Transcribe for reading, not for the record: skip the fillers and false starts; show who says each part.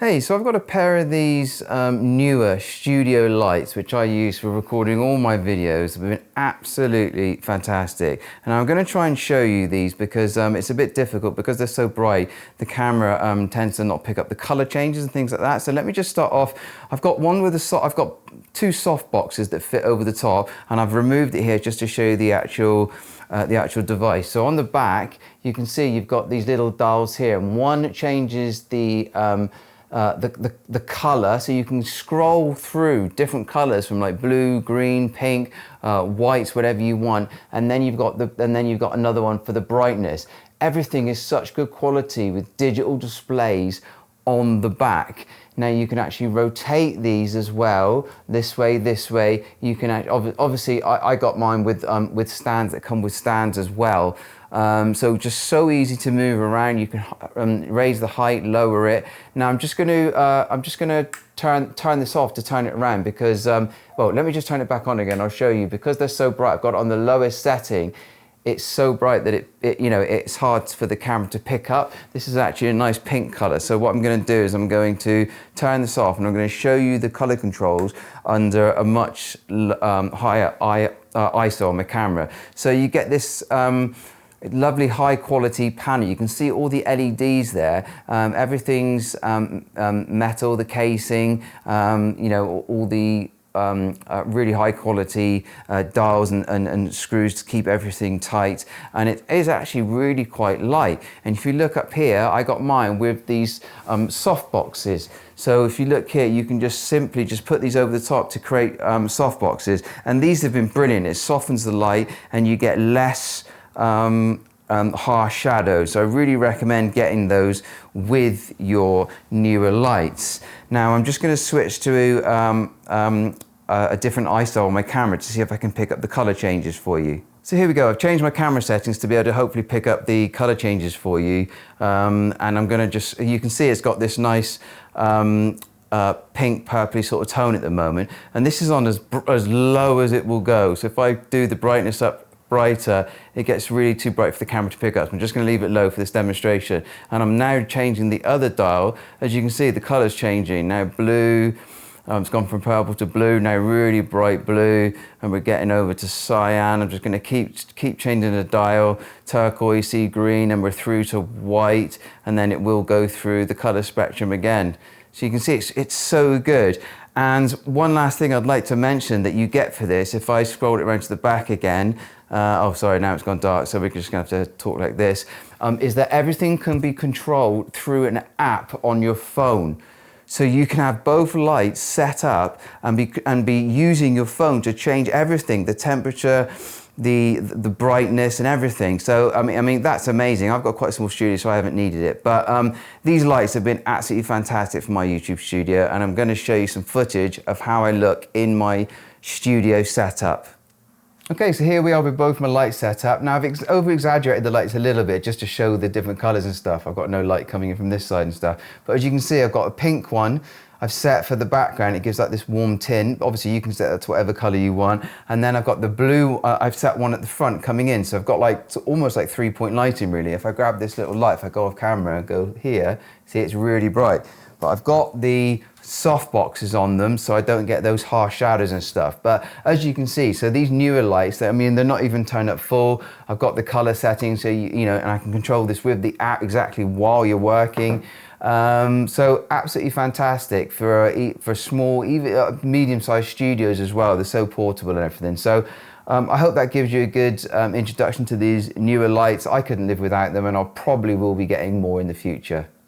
Speaker 1: Hey, so I've got a pair of these Neewer studio lights which I use for recording all my videos. They've been absolutely fantastic, and I'm going to try and show you these because it's a bit difficult because they're so bright. The camera tends to not pick up the color changes and things like that. So let me just start off. I've got one with I've got two soft boxes that fit over the top, and I've removed it here just to show you the actual device. So on the back you can see you've got these little dials here, and one changes the color, so you can scroll through different colors from like blue, green, pink, whites, whatever you want, and then you've got another one for the brightness. Everything is such good quality with digital displays on the back. Now you can actually rotate these as well, this way. You can obviously I got mine with stands that come with stands as well. So just so easy to move around. You can raise the height, lower it. Now I'm just going to turn this off to turn it around because well, let me just turn it back on again. I'll show you. Because they're so bright, I've got it on the lowest setting. It's so bright that it's hard for the camera to pick up. This is actually a nice pink color. So what I'm going to do is I'm going to turn this off, and I'm going to show you the color controls under a much higher ISO on my camera. So you get this lovely high quality panel. You can see all the LEDs there. Everything's metal, the casing, all the really high quality dials and screws to keep everything tight, and it is actually really quite light. And if you look up here, I got mine with these soft boxes. So if you look here, you can just simply put these over the top to create soft boxes, and these have been brilliant. It softens the light and you get less harsh shadows. So I really recommend getting those with your Neewer lights. Now I'm just going to switch to a different ISO on my camera to see if I can pick up the color changes for you. So here we go. I've changed my camera settings to be able to hopefully pick up the color changes for you. And I'm going to you can see it's got this nice pink purpley sort of tone at the moment. And this is on as low as it will go. So if I do the brightness up brighter, it gets really too bright for the camera to pick up. So I'm just going to leave it low for this demonstration. And I'm now changing the other dial. As you can see, the color's changing. Now blue, it's gone from purple to blue, now really bright blue, and we're getting over to cyan. I'm just going to keep changing the dial, turquoisey, green, and we're through to white, and then it will go through the color spectrum again. So you can see it's so good. And one last thing I'd like to mention that you get for this, if I scroll it around to the back again, oh sorry, now it's gone dark, so we're just going to have to talk like this, is that everything can be controlled through an app on your phone. So you can have both lights set up and be using your phone to change everything, the temperature, the brightness and everything. So I mean that's amazing. I've got quite a small studio, so I haven't needed it, but these lights have been absolutely fantastic for my YouTube studio, and I'm going to show you some footage of how I look in my studio setup. Okay, so here we are with both my lights set up. Now I've over-exaggerated the lights a little bit just to show the different colors and stuff. I've got no light coming in from this side and stuff. But as you can see, I've got a pink one I've set for the background. It gives like this warm tint. Obviously you can set that to whatever color you want. And then I've got the blue, I've set one at the front coming in. So I've got like almost like 3-point lighting really. If I grab this little light, if I go off camera and go here, see it's really bright. But I've got the soft boxes on them so I don't get those harsh shadows and stuff. But as you can see, so these Neewer lights, I mean, they're not even turned up full. I've got the color settings, so you know, and I can control this with the app exactly while you're working. So absolutely fantastic for small, even medium-sized studios as well. They're so portable and everything. So I hope that gives you a good introduction to these Neewer lights. I couldn't live without them, and I probably will be getting more in the future.